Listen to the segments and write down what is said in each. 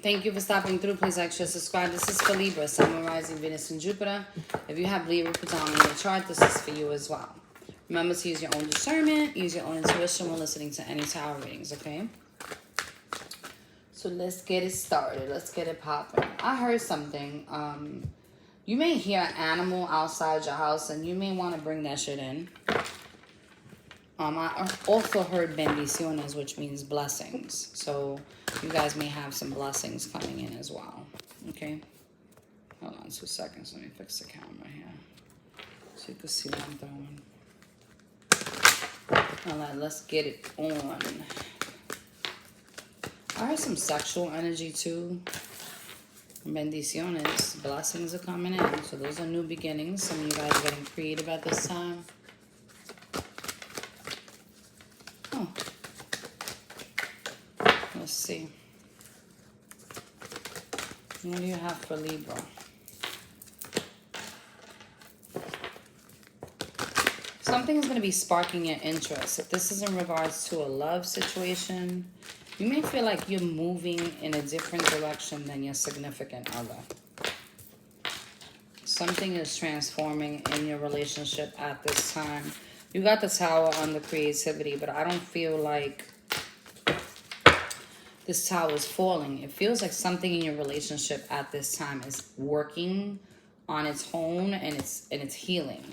Thank you for stopping through. Please like, share, subscribe. This is for Libra, Sun, Rising, Venus, and Jupiter. If you have Libra predominant in your chart, this is for you as well. Remember to use your own discernment, use your own intuition when listening to any tarot readings, okay? So let's get it started. Let's get it popping. I heard something. You may hear an animal outside your house, and you may want to bring that shit in. I also heard bendiciones, which means blessings. So you guys may have some blessings coming in as well. Okay? Hold on 2 seconds. Let me fix the camera here. So you can see what I'm throwing. Alright, let's get it on. I heard some sexual energy too. Bendiciones. Blessings are coming in. So those are new beginnings. Some of you guys are getting creative at this time. Oh. Let's see. What do you have for Libra? Something is going to be sparking your interest. If this is in regards to a love situation, you may feel like you're moving in a different direction than your significant other. Something is transforming in your relationship at this time. You got the Tower on the creativity, but I don't feel like this tower is falling. It feels like something in your relationship at this time is working on its own and it's healing.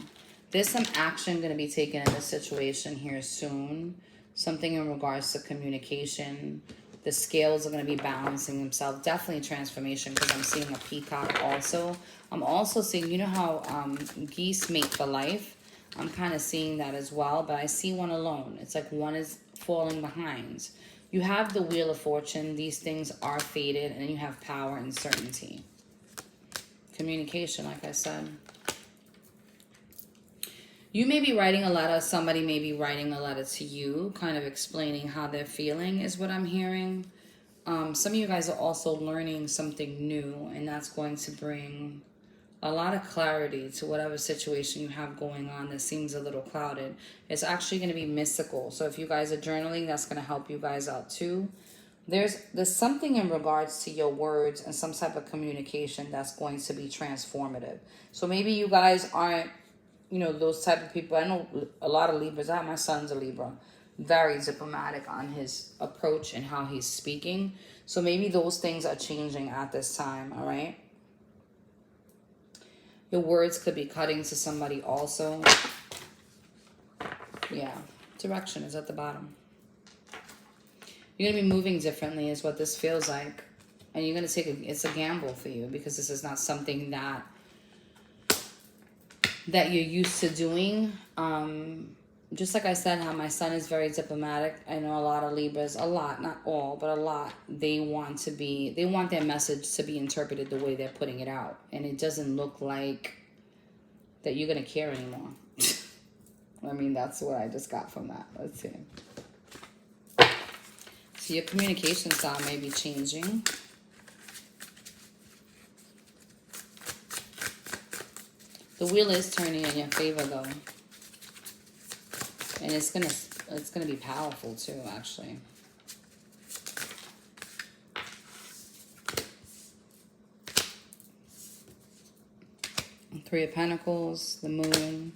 There's some action going to be taken in this situation here soon. Something in regards to communication. The scales are going to be balancing themselves. Definitely transformation, because I'm seeing a peacock also. I'm also seeing, you know how geese mate for life? I'm kind of seeing that as well, but I see one alone. It's like one is falling behind. You have the Wheel of Fortune. These things are faded, and then you have power and certainty. Communication, like I said. You may be writing a letter. Somebody may be writing a letter to you, kind of explaining how they're feeling is what I'm hearing. Some of you guys are also learning something new, and that's going to bring a lot of clarity to whatever situation you have going on that seems a little clouded. It's actually going to be mystical. So if you guys are journaling, that's going to help you guys out too. There's something in regards to your words and some type of communication that's going to be transformative. So maybe you guys aren't, you know, those type of people. I know a lot of Libras. My son's a Libra. Very diplomatic on his approach and how he's speaking. So maybe those things are changing at this time, all right? Your words could be cutting to somebody also. Yeah, direction is at the bottom. You're going to be moving differently is what this feels like. And you're going to take it's a gamble for you, because this is not something that you're used to doing. Just like I said, how my son is very diplomatic. I know a lot of Libras, a lot, not all, but a lot, they want their message to be interpreted the way they're putting it out. And it doesn't look like that you're going to care anymore. I mean, that's what I just got from that. Let's see. So your communication style may be changing. The wheel is turning in your favor, though. And it's gonna be powerful too, actually. Three of Pentacles, the Moon,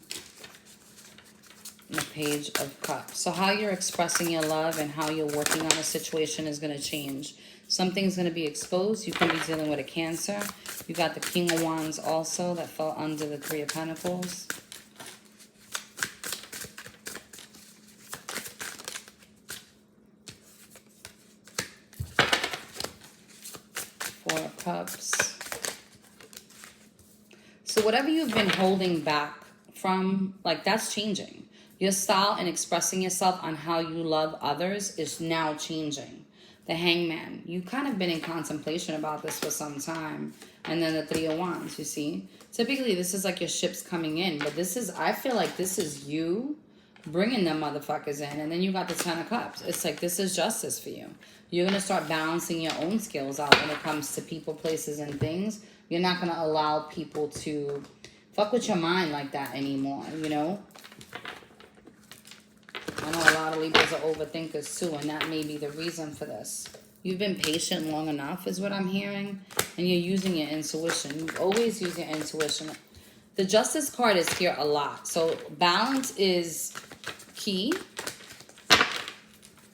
and the Page of Cups. So how you're expressing your love and how you're working on a situation is going to change. Something's going to be exposed. You can be dealing with a Cancer. You got the King of Wands also that fell under the Three of Pentacles. Four of Cups. So whatever you've been holding back from, like, that's changing. Your style and expressing yourself on how you love others is now changing. The Hangman. You've kind of been in contemplation about this for some time. And then the Three of Wands, you see. Typically, this is like your ships coming in. But this is, I feel like this is you bringing them motherfuckers in. And then you got the Ten of Cups. It's like this is justice for you. You're going to start balancing your own skills out when it comes to people, places, and things. You're not going to allow people to fuck with your mind like that anymore, you know? I know a lot of Libras are overthinkers too, and that may be the reason for this. You've been patient long enough is what I'm hearing. And you're using your intuition. You always use your intuition. The Justice card is here a lot. So balance is key.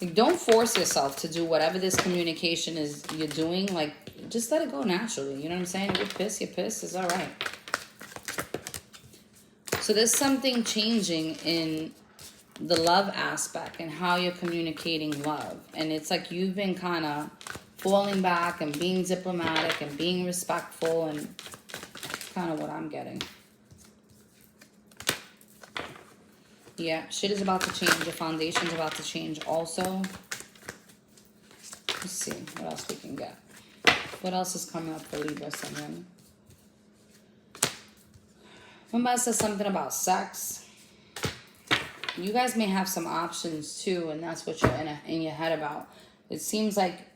Like, don't force yourself to do whatever this communication is you're doing. Like, just let it go naturally. You know what I'm saying? If you're pissed, you're pissed. It's all right. So there's something changing in the love aspect and how you're communicating love. And it's like you've been kind of falling back and being diplomatic and being respectful, and kind of what I'm getting. Yeah, shit is about to change. Your foundation's about to change also. Let's see what else we can get. What else is coming up for Libra someone? Somebody says something about sex. You guys may have some options too, and that's what you're in your head about. It seems like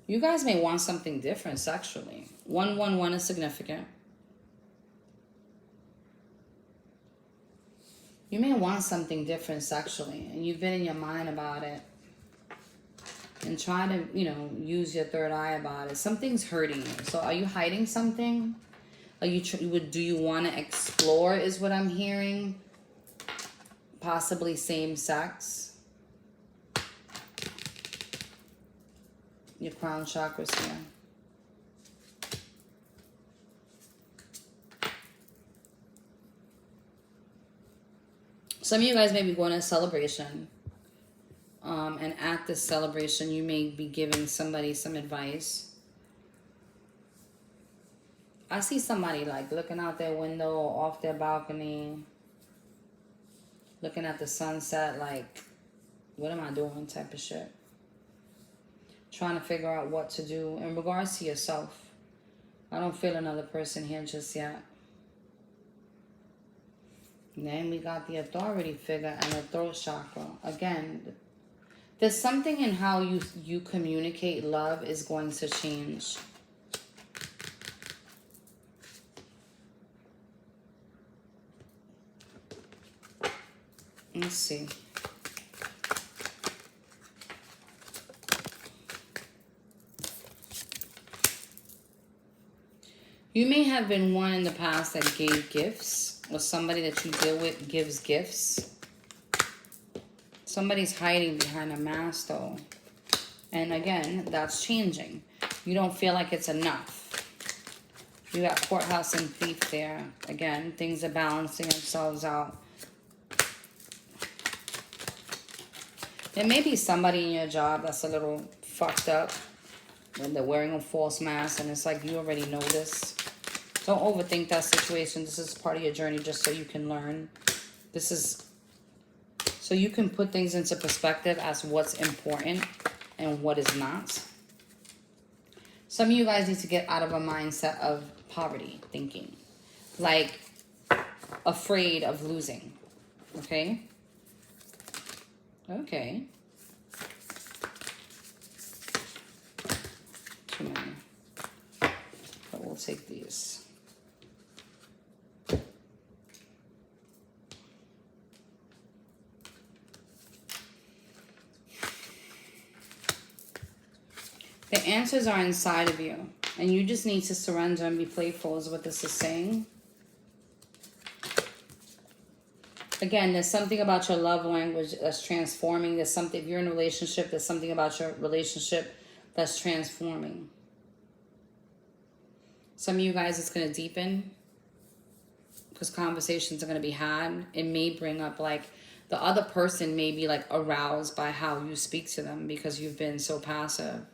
you guys may want something different sexually. 111 is significant. You may want something different sexually, and you've been in your mind about it. And try to, you know, use your third eye about it. Something's hurting you. So are you hiding something? Are you do you want to explore is what I'm hearing? Possibly same sex. Your crown chakra's here. Some of you guys may be going to a celebration. And at this celebration, you may be giving somebody some advice. I see somebody like looking out their window or off their balcony, looking at the sunset like, what am I doing type of shit. Trying to figure out what to do in regards to yourself. I don't feel another person here just yet. And then we got the authority figure and the throat chakra. Again, there's something in how you communicate love is going to change. Let's see. You may have been one in the past that gave gifts, or somebody that you deal with gives gifts. Somebody's hiding behind a mask though. And again, that's changing. You don't feel like it's enough. You got courthouse and thief there. Again, things are balancing themselves out. There may be somebody in your job that's a little fucked up when they're wearing a false mask, and it's like you already know this. Don't overthink that situation. This is part of your journey just so you can learn. This is so you can put things into perspective as what's important and what is not. Some of you guys need to get out of a mindset of poverty thinking. Like afraid of losing. Okay? Okay. Too many. But we'll take these. The answers are inside of you. And you just need to surrender and be playful is what this is saying. Again, there's something about your love language that's transforming. There's something, if you're in a relationship, there's something about your relationship that's transforming. Some of you guys, it's going to deepen because conversations are going to be had. It may bring up like the other person may be like aroused by how you speak to them because you've been so passive.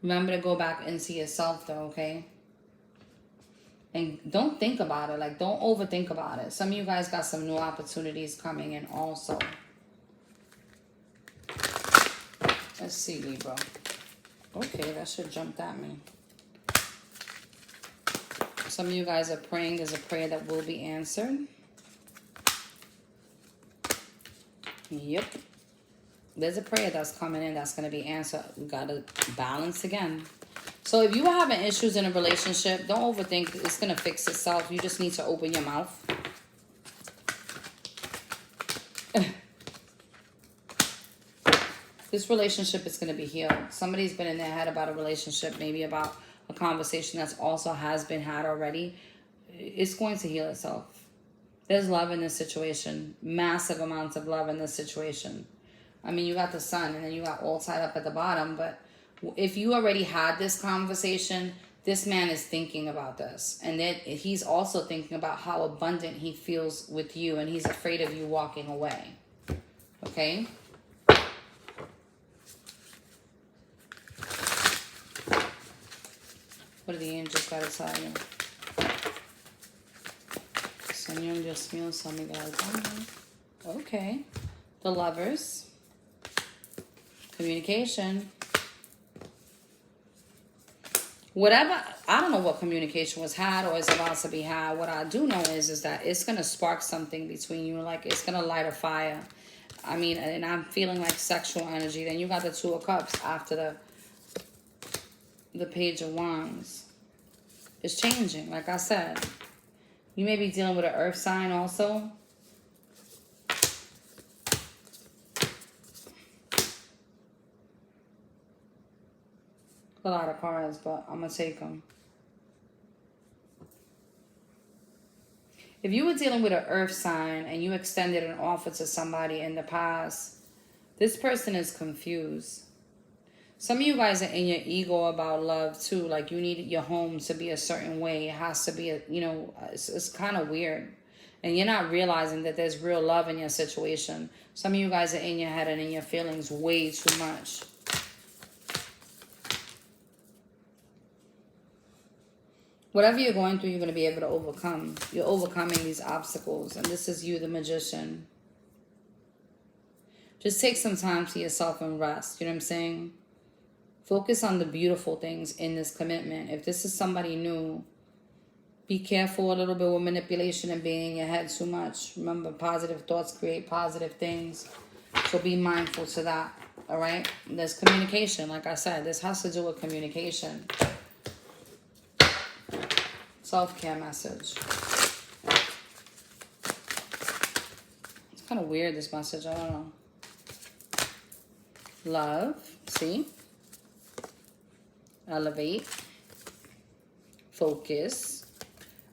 Remember to go back into yourself though, okay? And don't think about it. Like, don't overthink about it. Some of you guys got some new opportunities coming in also. Let's see, Libra. Okay, that should jump at me. Some of you guys are praying. There's a prayer that will be answered. Yep. There's a prayer that's coming in that's going to be answered. We got to balance again. So if you are having issues in a relationship, don't overthink. It's going to fix itself. You just need to open your mouth. This relationship is going to be healed. Somebody's been in their head about a relationship, maybe about a conversation that's also has been had already. It's going to heal itself. There's love in this situation. Massive amounts of love in this situation. I mean, you got the sun and then you got all tied up at the bottom. But if you already had this conversation, this man is thinking about this. And then he's also thinking about how abundant he feels with you. And he's afraid of you walking away. Okay? What do the angels got to tell you? Señor Dios mío, okay. The Lovers. Communication. Whatever, I don't know what communication was had or is about to be had. What I do know is that it's going to spark something between you. Like, it's going to light a fire. I mean, and I'm feeling like sexual energy. Then you got the Two of Cups after the Page of Wands. It's changing, like I said. You may be dealing with an earth sign also. A lot of cards, but I'm going to take them. If you were dealing with an earth sign and you extended an offer to somebody in the past, this person is confused. Some of you guys are in your ego about love too. Like, you need your home to be a certain way. It has to be, it's kind of weird. And you're not realizing that there's real love in your situation. Some of you guys are in your head and in your feelings way too much. Whatever you're going through, you're going to be able to overcome. You're overcoming these obstacles. And this is you, the Magician. Just take some time to yourself and rest. You know what I'm saying? Focus on the beautiful things in this commitment. If this is somebody new, be careful a little bit with manipulation and being in your head too much. Remember, positive thoughts create positive things. So be mindful to that. All right? There's communication. Like I said, this has to do with communication. Self-care message. It's kind of weird, this message. I don't know. Love. See? Elevate, focus,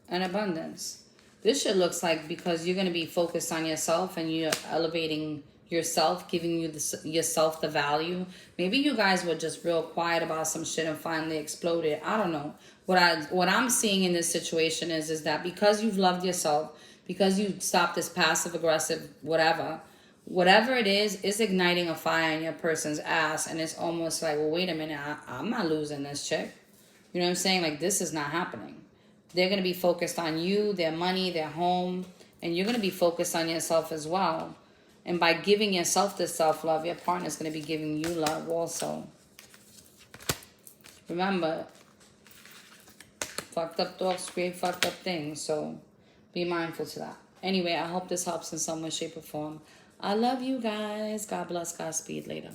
and abundance. This shit looks like because you're going to be focused on yourself and you're elevating yourself, giving you yourself the value. Maybe you guys were just real quiet about some shit and finally exploded. I don't know. What I'm seeing in this situation is that because you've loved yourself, because you stopped this passive aggressive whatever it is igniting a fire in your person's ass. And it's almost like, well, wait a minute, I'm not losing this chick. You know what I'm saying? Like, this is not happening. They're going to be focused on you, their money, their home, and you're going to be focused on yourself as well. And by giving yourself this self-love, your partner's going to be giving you love also. Remember, fucked up thoughts create fucked up things, so be mindful to that. Anyway, I hope this helps in some way, shape, or form. I love you guys. God bless. Godspeed. Later.